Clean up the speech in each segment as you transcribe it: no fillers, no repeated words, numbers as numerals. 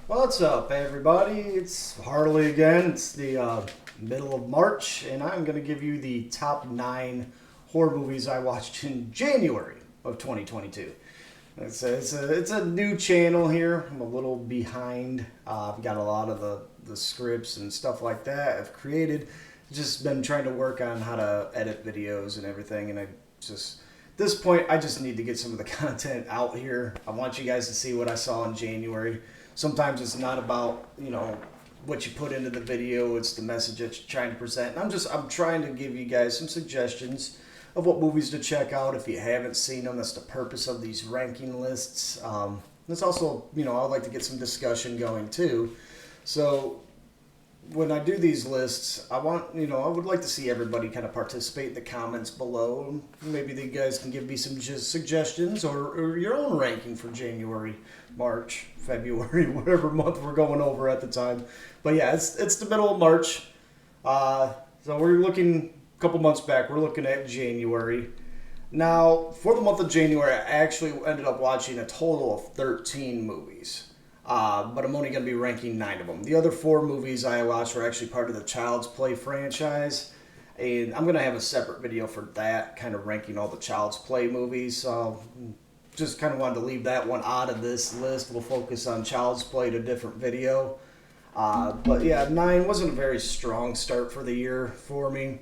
What's up, everybody? It's Harley again. It's the middle of March, and I'm going to give you the top 9 horror movies I watched in January of 2022. It's a new channel here. I'm a little behind. I've got a lot of the scripts and stuff like that I've created. Just been trying to work on how to edit videos and everything, and at this point, I just need to get some of the content out here. I want you guys to see what I saw in January. Sometimes it's not about, what you put into the video, it's the message that you're trying to present. And I'm trying to give you guys some suggestions of what movies to check out if you haven't seen them. That's the purpose of these ranking lists. It's also, I'd like to get some discussion going too. So when I do these lists, I would like to see everybody kind of participate in the comments below. Maybe you guys can give me some just suggestions or your own ranking for January, March, February, whatever month we're going over at the time. But yeah, it's the middle of March. So we're looking a couple months back. We're looking at January. Now, for the month of January, I actually ended up watching a total of 13 movies. But I'm only going to be ranking 9 of them. The other 4 movies I watched were actually part of the Child's Play franchise. And I'm going to have a separate video for that, kind of ranking all the Child's Play movies. So just kind of wanted to leave that one out of this list. We'll focus on Child's Play in a different video. But yeah, 9 wasn't a very strong start for the year for me.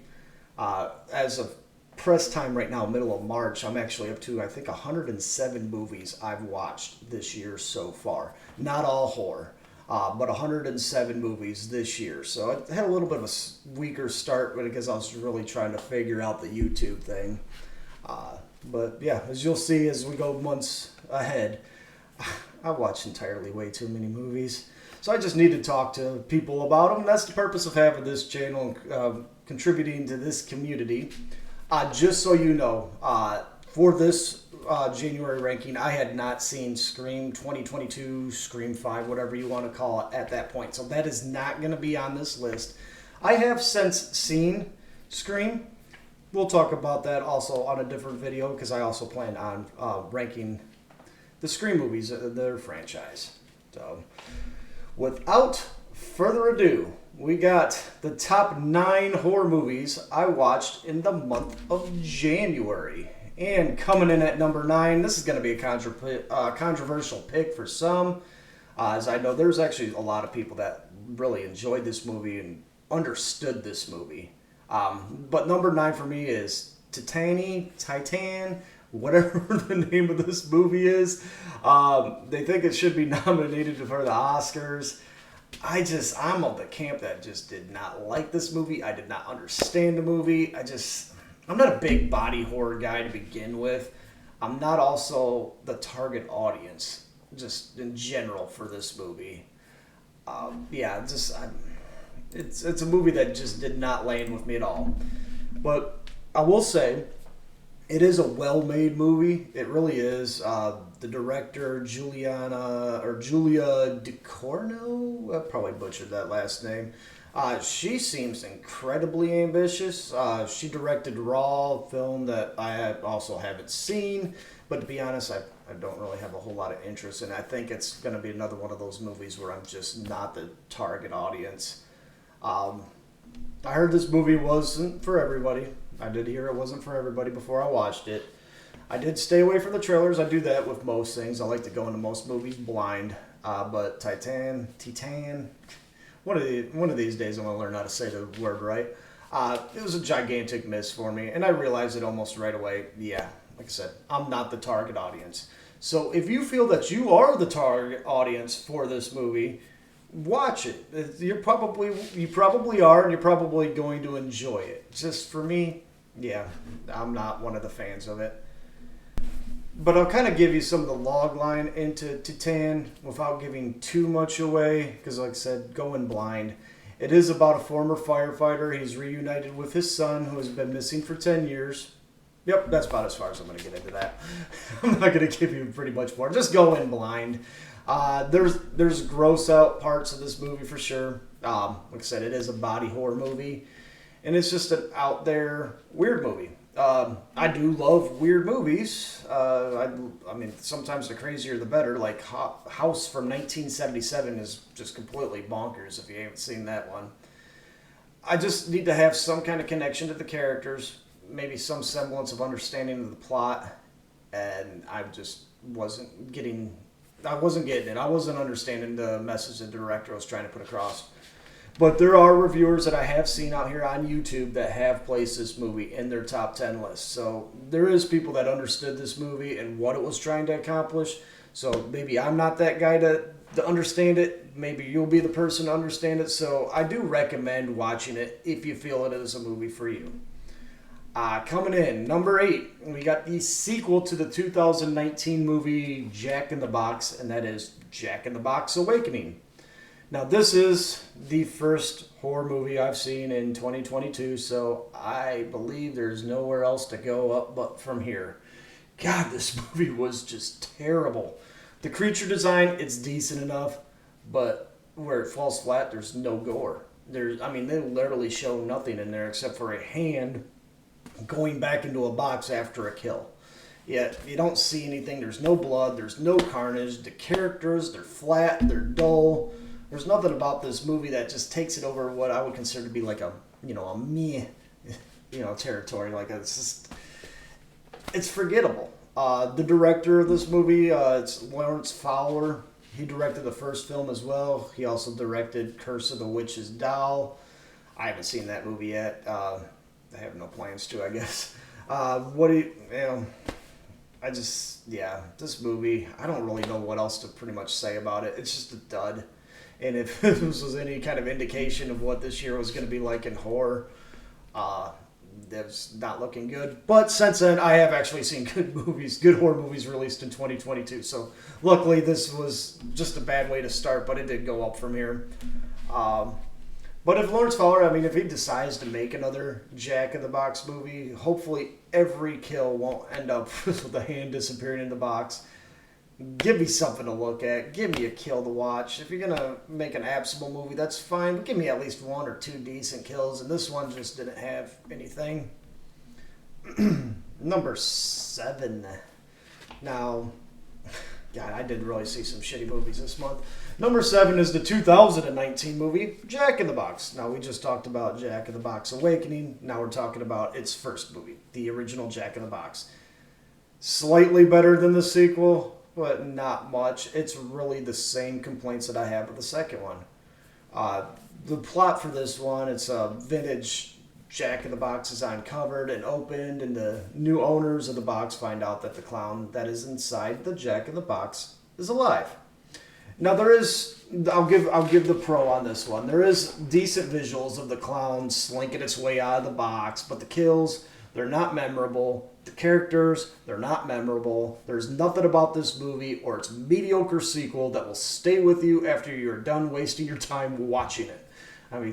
As of press time right now, middle of March, I'm actually up to, I think, 107 movies I've watched this year so far. Not all horror, but 107 movies this year. So I had a little bit of a weaker start because I was really trying to figure out the YouTube thing. But yeah, as you'll see as we go months ahead, I watch entirely way too many movies. So I just need to talk to people about them. That's the purpose of having this channel, contributing to this community. Just so you know, for this January ranking, I had not seen Scream 2022, Scream 5, whatever you want to call it at that point. So that is not going to be on this list. I have since seen Scream. We'll talk about that also on a different video because I also plan on ranking the Scream movies, their franchise. So without further ado, we got the top 9 horror movies I watched in the month of January. And coming in at number 9, this is going to be a controversial pick for some. As I know, there's actually a lot of people that really enjoyed this movie and understood this movie. But number 9 for me is Titan, whatever the name of this movie is. They think it should be nominated for the Oscars. I'm of the camp that just did not like this movie. I did not understand the movie. I'm not a big body horror guy to begin with. I'm not also the target audience, just in general, for this movie. It's a movie that just did not land with me at all. But I will say, it is a well-made movie. It really is. The director, Julia Ducournau, I probably butchered that last name. She seems incredibly ambitious. She directed Raw, a film that I also haven't seen. But to be honest, I don't really have a whole lot of interest in it. I think it's going to be another one of those movies where I'm just not the target audience. I heard this movie wasn't for everybody. I did hear it wasn't for everybody before I watched it. I did stay away from the trailers. I do that with most things. I like to go into most movies blind. But Titan, one of these days I'm going to learn how to say the word right. It was a gigantic miss for me, and I realized it almost right away. Yeah, like I said, I'm not the target audience. So if you feel that you are the target audience for this movie, watch it. You probably are, and you're probably going to enjoy it. Just for me, yeah, I'm not one of the fans of it. But I'll kind of give you some of the log line into Titan without giving too much away, because like I said, going blind. It is about a former firefighter. He's reunited with his son, who has been missing for 10 years. Yep, that's about as far as I'm going to get into that. I'm not going to give you pretty much more. Just go in blind. There's gross out parts of this movie for sure. Like I said, it is a body horror movie, and it's just an out there weird movie. I do love weird movies. I mean, sometimes the crazier the better. Like House from 1977 is just completely bonkers if you haven't seen that one. I just need to have some kind of connection to the characters, maybe some semblance of understanding of the plot, and I just wasn't getting. I wasn't getting it. I wasn't understanding the message the director was trying to put across. But there are reviewers that I have seen out here on YouTube that have placed this movie in their top 10 list. So there is people that understood this movie and what it was trying to accomplish. So maybe I'm not that guy to understand it. Maybe you'll be the person to understand it. So I do recommend watching it if you feel it is a movie for you. Coming in, number 8, we got the sequel to the 2019 movie Jack in the Box, and that is Jack in the Box Awakening. Now, this is the first horror movie I've seen in 2022, so I believe there's nowhere else to go up but from here. God, this movie was just terrible. The creature design, it's decent enough, but where it falls flat, there's no gore. They literally show nothing in there except for a hand going back into a box after a kill. Yet, you don't see anything. There's no blood. There's no carnage. The characters, they're flat. They're dull. There's nothing about this movie that just takes it over what I would consider to be like a meh, territory. Like it's forgettable. The director of this movie, it's Lawrence Fowler. He directed the first film as well. He also directed Curse of the Witch's Doll. I haven't seen that movie yet. I have no plans to, I guess. This movie, I don't really know what else to pretty much say about it. It's just a dud. And if this was any kind of indication of what this year was going to be like in horror, that's not looking good. But since then, I have actually seen good horror movies released in 2022. So luckily, this was just a bad way to start, but it did go up from here. But if Lawrence Fowler, if he decides to make another Jack in the Box movie, hopefully every kill won't end up with the hand disappearing in the box. Give me something to look at. Give me a kill to watch. If you're going to make an absable movie, that's fine. But give me at least 1 or 2 decent kills. And this one just didn't have anything. Number 7. Now, God, I did really see some shitty movies this month. Number 7 is the 2019 movie, Jack in the Box. Now, we just talked about Jack in the Box Awakening. Now we're talking about its first movie, the original Jack in the Box. Slightly better than the sequel, but not much. It's really the same complaints that I have with the second one. The plot for this one, it's a vintage Jack in the Box is uncovered and opened, and the new owners of the box find out that the clown that is inside the Jack in the Box is alive. Now I'll give the pro on this one. There is decent visuals of the clown slinking its way out of the box, but the kills, they're not memorable. The characters, they're not memorable. There's nothing about this movie or its mediocre sequel that will stay with you after you're done wasting your time watching it.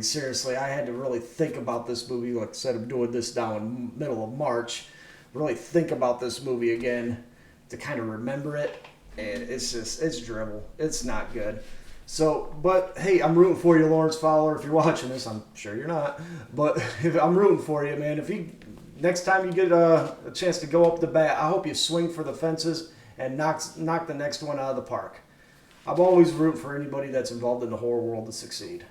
Seriously, I had to really think about this movie. Like I said, I'm doing this now in the middle of March. Really think about this movie again to kind of remember it. And it's dribble. It's not good. So, but hey, I'm rooting for you, Lawrence Fowler. If you're watching this, I'm sure you're not. But I'm rooting for you, man. Next time you get a chance to go up the bat, I hope you swing for the fences and knock the next one out of the park. I'm always rooting for anybody that's involved in the horror world to succeed.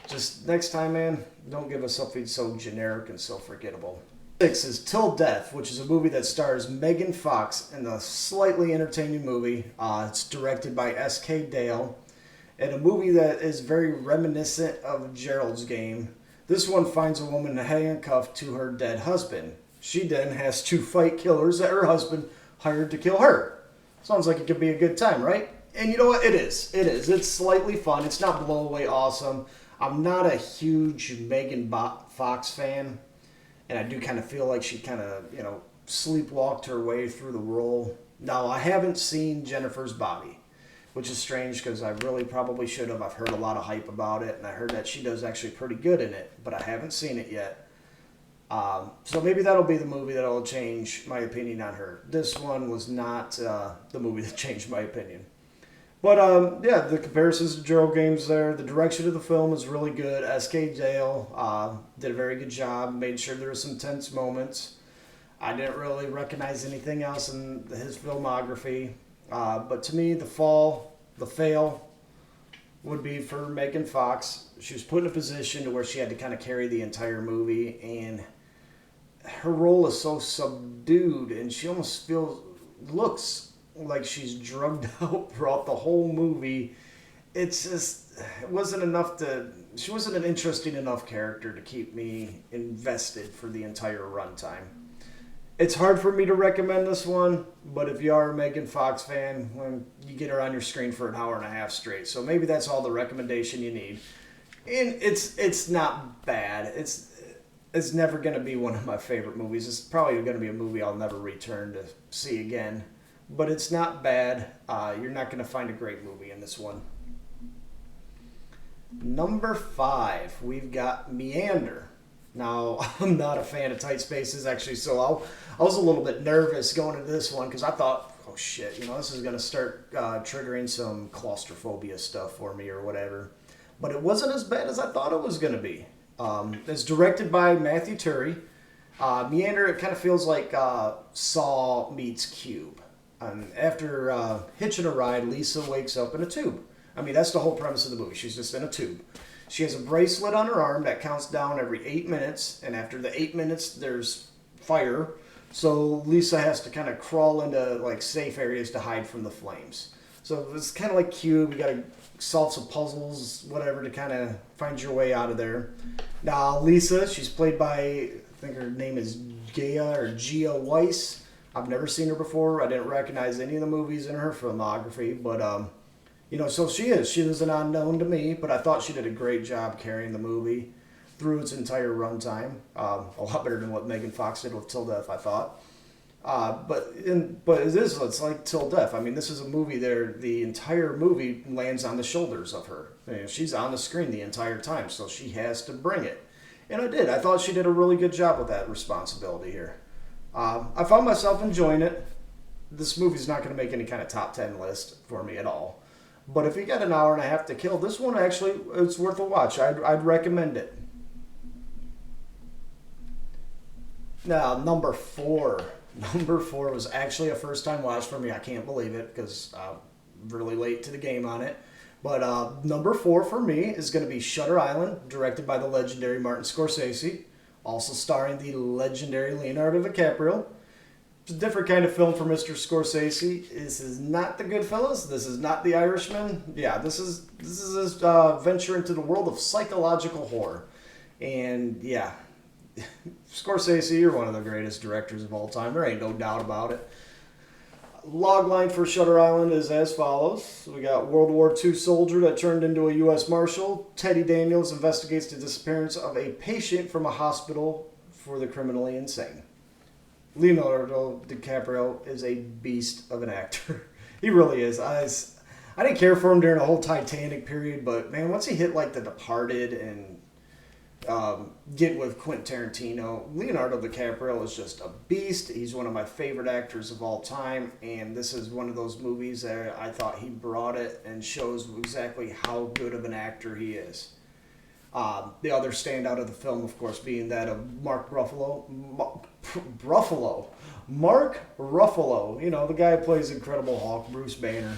Just next time, man, don't give us something so generic and so forgettable. 6 is Till Death, which is a movie that stars Megan Fox in a slightly entertaining movie. It's directed by S.K. Dale, and a movie that is very reminiscent of Gerald's Game. This one finds a woman handcuffed to her dead husband. She then has to fight killers that her husband hired to kill her. Sounds like it could be a good time, right? And you know what? It is. It's slightly fun. It's not blow away awesome. I'm not a huge Megan Fox fan. And I do kind of feel like she kind of, sleepwalked her way through the role. Now, I haven't seen Jennifer's Body, which is strange because I really probably should have. I've heard a lot of hype about it, and I heard that she does actually pretty good in it, but I haven't seen it yet. So maybe that'll be the movie that'll change my opinion on her. This one was not the movie that changed my opinion. But yeah, the comparisons to Gerald Games there. The direction of the film is really good. S.K. Dale did a very good job. Made sure there were some tense moments. I didn't really recognize anything else in his filmography. But to me, the fail would be for Megan Fox. She was put in a position to where she had to kind of carry the entire movie, and her role is so subdued, and she almost looks like she's drugged out throughout the whole movie. It's just it wasn't enough to. She wasn't an interesting enough character to keep me invested for the entire runtime. It's hard for me to recommend this one, but if you are a Megan Fox fan, when you get her on your screen for an hour and a half straight, so maybe that's all the recommendation you need. And it's not bad. It's never going to be one of my favorite movies. It's probably going to be a movie I'll never return to see again. But it's not bad. You're not going to find a great movie in this one. Number 5, we've got Meander. Now, I'm not a fan of tight spaces, actually, so I was a little bit nervous going into this one because I thought, oh shit, this is going to start triggering some claustrophobia stuff for me or whatever. But it wasn't as bad as I thought it was going to be. It's directed by Matthew Turi. Meander, it kind of feels like Saw meets Cube. After hitching a ride, Lisa wakes up in a tube. I mean, that's the whole premise of the movie. She's just in a tube. She has a bracelet on her arm that counts down every 8 minutes, and after the 8 minutes, there's fire. So Lisa has to kind of crawl into like safe areas to hide from the flames. So it's kind of like Cube. You got to solve some puzzles, whatever, to kind of find your way out of there. Now, Lisa, she's played by, I think her name is Gia Weiss. I've never seen her before. I didn't recognize any of the movies in her filmography, but so she is an unknown to me, but I thought she did a great job carrying the movie through its entire runtime. A lot better than what Megan Fox did with Till Death, I thought. But it's like Till Death. I mean, this is a movie there. The entire movie lands on the shoulders of her. She's on the screen the entire time, so she has to bring it. And I did. I thought she did a really good job with that responsibility here. I found myself enjoying it. This movie's not going to make any kind of top 10 list for me at all. But if you got an hour and a half to kill, this one actually, it's worth a watch. I'd recommend it. Now, number 4. Number 4 was actually a first-time watch for me. I can't believe it because I'm really late to the game on it. But number 4 for me is going to be Shutter Island, directed by the legendary Martin Scorsese, also starring the legendary Leonardo DiCaprio. It's a different kind of film for Mr. Scorsese. This is not The Goodfellas. This is not The Irishman. Yeah, this is his venture into the world of psychological horror. And yeah, Scorsese, you're one of the greatest directors of all time. There ain't no doubt about it. Logline for Shutter Island is as follows. We got World War II soldier that turned into a U.S. Marshal. Teddy Daniels investigates the disappearance of a patient from a hospital for the criminally insane. Leonardo DiCaprio is a beast of an actor. He really is. I didn't care for him during the whole Titanic period, but man, once he hit like The Departed and get with Quentin Tarantino, Leonardo DiCaprio is just a beast. He's one of my favorite actors of all time, and this is one of those movies that I thought he brought it and shows exactly how good of an actor he is. The other standout of the film, of course, being that of Mark Ruffalo. Mark Ruffalo, the guy who plays Incredible Hulk, Bruce Banner.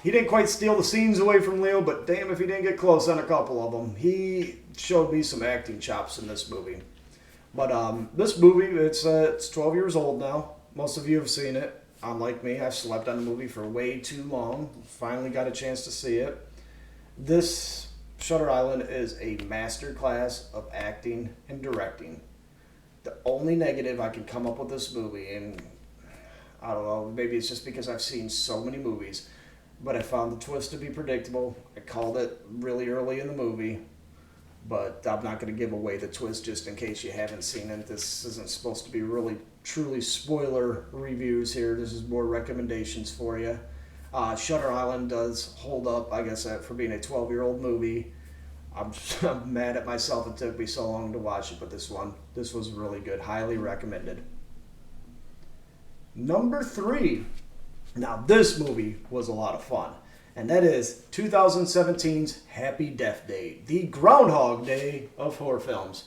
He didn't quite steal the scenes away from Leo, but damn if he didn't get close on a couple of them. He showed me some acting chops in this movie. But this movie, it's 12 years old now. Most of you have seen it. Unlike me, I've slept on the movie for way too long. Finally got a chance to see it. This Shutter Island is a masterclass of acting and directing. The only negative I can come up with this movie, and I don't know, maybe it's just because I've seen so many movies, but I found the twist to be predictable. I called it really early in the movie, but I'm not going to give away the twist just in case you haven't seen it. This isn't supposed to be really, truly spoiler reviews here. This is more recommendations for you. Shutter Island does hold up, I guess, for being a 12-year-old movie. I'm mad at myself it took me so long to watch it, but this was really good. Highly recommended. Number 3. Now, this movie was a lot of fun. and that is 2017's Happy Death Day, the Groundhog Day of horror films.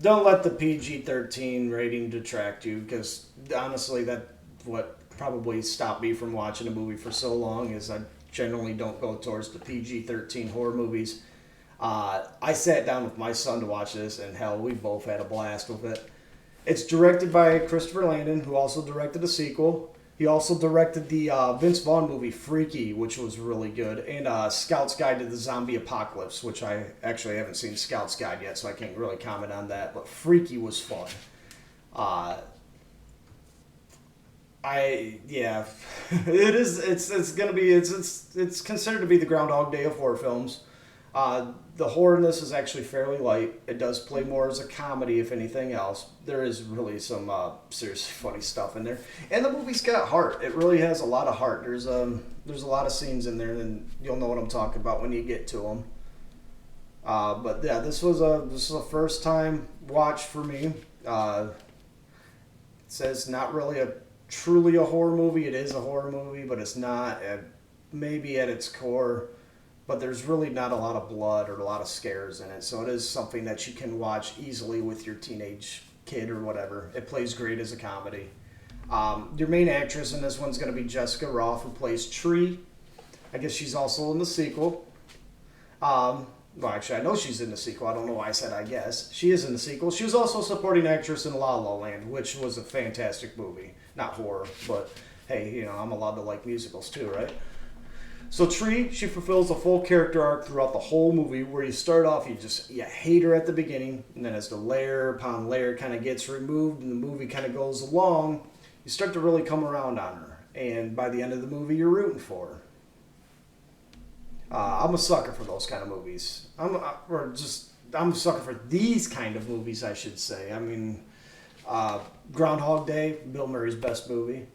Don't let the PG-13 rating detract you, because honestly, that's what probably stopped me from watching a movie for so long, is I generally don't go towards the PG-13 horror movies. I sat down with my son to watch this, and hell, we both had a blast with it. It's directed by Christopher Landon, who also directed a sequel. He also directed the Vince Vaughn movie Freaky, which was really good, and Scout's Guide to the Zombie Apocalypse, which I actually haven't seen Scout's Guide yet, so I can't really comment on that. But Freaky was fun. Yeah, it is. It's gonna be. It's considered to be the Groundhog Day of horror films. The horror in this is actually fairly light. It does play more as a comedy, if anything else. There is really some seriously funny stuff in there, and the movie's got heart. It really has a lot of heart. There's a lot of scenes in there, and you'll know what I'm talking about when you get to them. But yeah, this was a first time watch for me. It says not really a truly a horror movie. It is a horror movie, but it's not maybe at its core. But there's really not a lot of blood or a lot of scares in it, so it is something that you can watch easily with your teenage kid or whatever. It plays great as a comedy. Your main actress in this one's going to be Jessica Rothe, who plays Tree. I guess she's also in the sequel. Well, actually, I know she's in the sequel. I don't know why I said I guess. She is in the sequel. She was also a supporting actress in La La Land, which was a fantastic movie. Not horror, but hey, I'm allowed to like musicals too, right? So Tree, she fulfills a full character arc throughout the whole movie, where you start off, you hate her at the beginning, and then as the layer upon layer kind of gets removed and the movie kind of goes along, you start to really come around on her. And by the end of the movie, you're rooting for her. I'm a sucker for those kind of movies. I'm a sucker for these kind of movies, I should say. I mean, Groundhog Day, Bill Murray's best movie.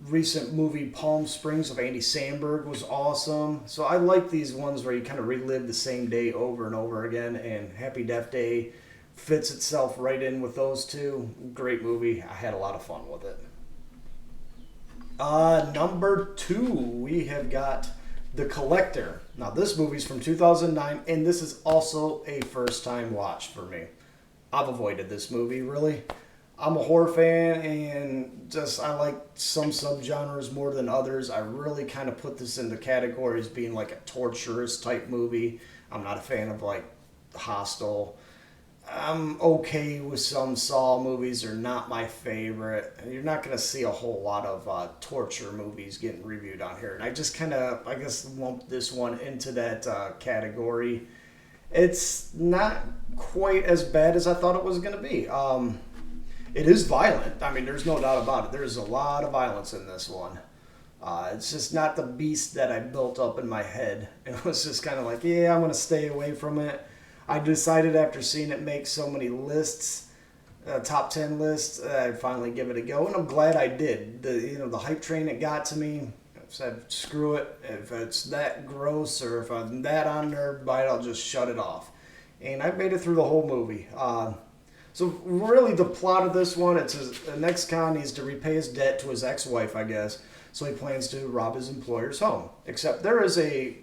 Recent movie Palm Springs of Andy Samberg was awesome. So I like these ones where you kind of relive the same day over and over again, and Happy Death Day fits itself right in with those two. Great movie. I had a lot of fun with it. Number 2, we have got The Collector. Now this movie's from 2009, and this is also a first time watch for me. I've avoided this movie, really. I'm a horror fan, and I like some subgenres more than others. I really kind of put this into categories being like a torturous type movie. I'm not a fan of like Hostel. I'm okay with some Saw movies. They're not my favorite. You're not going to see a whole lot of torture movies getting reviewed on here. And I just I guess, lumped this one into that category. It's not quite as bad as I thought it was going to be. It is violent. I mean, there's no doubt about it. There's a lot of violence in this one. It's just not the beast that I built up in my head. It was just kind of like, yeah, I'm going to stay away from it. I decided after seeing it make so many lists, top 10 lists, I'd finally give it a go. And I'm glad I did. The hype train, it got to me. I said, screw it. If it's that gross or if I'm that unnerved by it, I'll just shut it off. And I made it through the whole movie. So really the plot of this one, it's an ex-con needs to repay his debt to his ex-wife, I guess. So he plans to rob his employer's home. Except there is a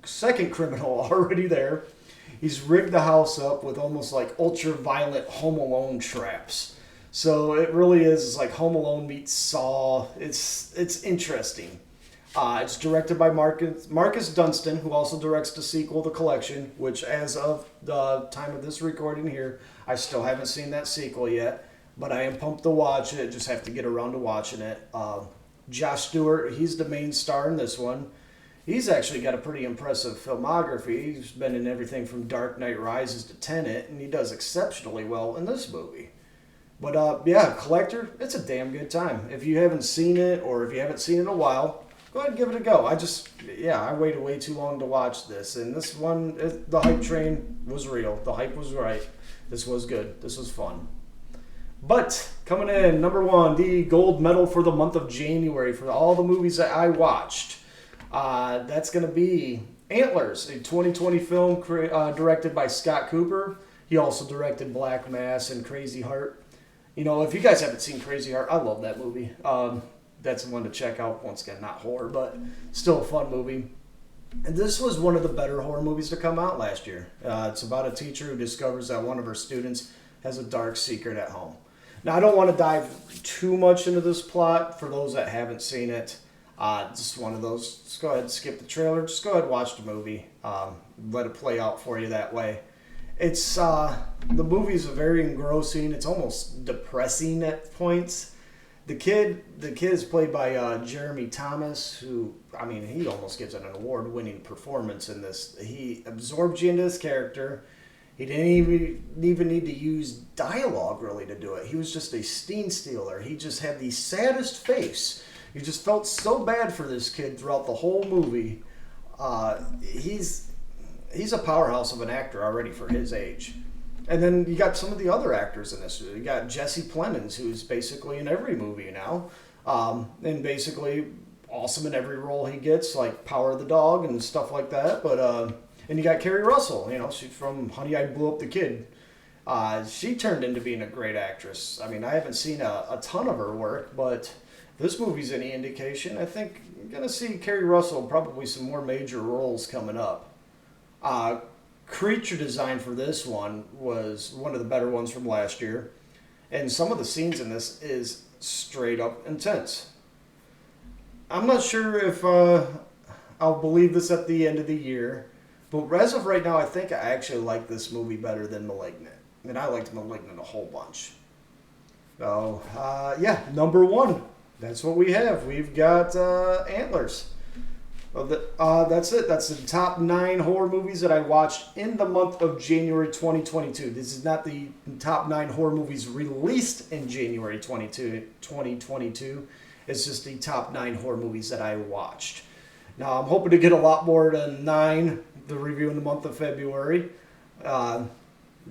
second criminal already there. He's rigged the house up with almost like ultra-violent Home Alone traps. So it really is like Home Alone meets Saw. It's interesting. It's directed by Marcus Dunstan, who also directs the sequel, The Collection, which as of the time of this recording here, I still haven't seen that sequel yet, but I am pumped to watch it. Just have to get around to watching it. Josh Stewart, he's the main star in this one. He's actually got a pretty impressive filmography. He's been in everything from Dark Knight Rises to Tenet, and he does exceptionally well in this movie. But yeah, Collector, it's a damn good time. If you haven't seen it, or if you haven't seen it in a while, go ahead and give it a go. I waited way too long to watch this, and this one, the hype train was real. The hype was right. This was good. This was fun. But coming in, number 1, the gold medal for the month of January for all the movies that I watched. That's going to be Antlers, a 2020 film directed by Scott Cooper. He also directed Black Mass and Crazy Heart. If you guys haven't seen Crazy Heart, I love that movie. that's one to check out. Once again, not horror, but still a fun movie. And this was one of the better horror movies to come out last year. It's about a teacher who discovers that one of her students has a dark secret at home. Now, I don't want to dive too much into this plot for those that haven't seen it. Just one of those. Just go ahead and skip the trailer. Just go ahead and watch the movie. Let it play out for you that way. It's the movie is very engrossing. It's almost depressing at points. The kid is played by Jeremy Thomas, who, I mean, he almost gives an award-winning performance in this. He absorbed you into his character. He didn't even need to use dialogue really to do it. He was just a scene stealer. He just had the saddest face. You just felt so bad for this kid throughout the whole movie. He's a powerhouse of an actor already for his age. And then you got some of the other actors in this. You got Jesse Plemons, who's basically in every movie now. And basically awesome in every role he gets, like Power of the Dog and stuff like that. But and you got Kerry Russell, you know, she's from Honey, I Blew Up the Kid. She turned into being a great actress. I mean, I haven't seen a ton of her work, but if this movie's any indication, I think you're going to see Kerry Russell probably some more major roles coming up. Creature design for this one was one of the better ones from last year. And some of the scenes in this is straight up intense. I'm not sure if I'll believe this at the end of the year. But as of right now, I think I actually like this movie better than Malignant. I mean, I liked Malignant a whole bunch. So, yeah, number one. That's what we have. We've got Antlers. That's it. That's the top 9 horror movies that I watched in the month of January 2022. This is not the top 9 horror movies released in January 2022. It's just the top 9 horror movies that I watched. Now, I'm hoping to get a lot more than 9 to review in the month of February.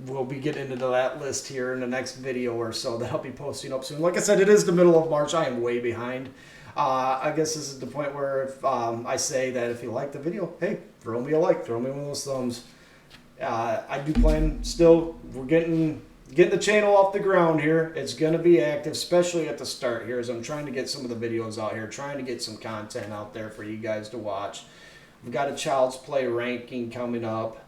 We'll be getting into that list here in the next video or so that I'll be posting up soon. Like I said, it is the middle of March. I am way behind. I guess this is the point where if I say that if you like the video, hey, throw me a like, throw me one of those thumbs. I do plan still, we're getting the channel off the ground here. It's going to be active, especially at the start here as I'm trying to get some of the videos out here, trying to get some content out there for you guys to watch. We've got a Child's Play ranking coming up.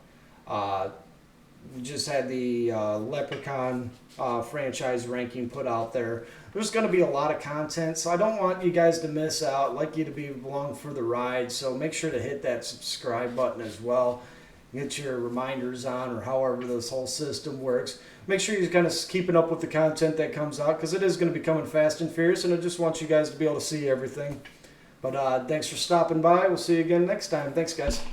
We just had the Leprechaun franchise ranking put out there. There's going to be a lot of content, so I don't want you guys to miss out. I'd like you to be along for the ride, so make sure to hit that subscribe button as well. Get your reminders on, or however this whole system works. Make sure you're kind of keeping up with the content that comes out, because it is going to be coming fast and fierce, and I just want you guys to be able to see everything. But thanks for stopping by. We'll see you again next time. Thanks, guys.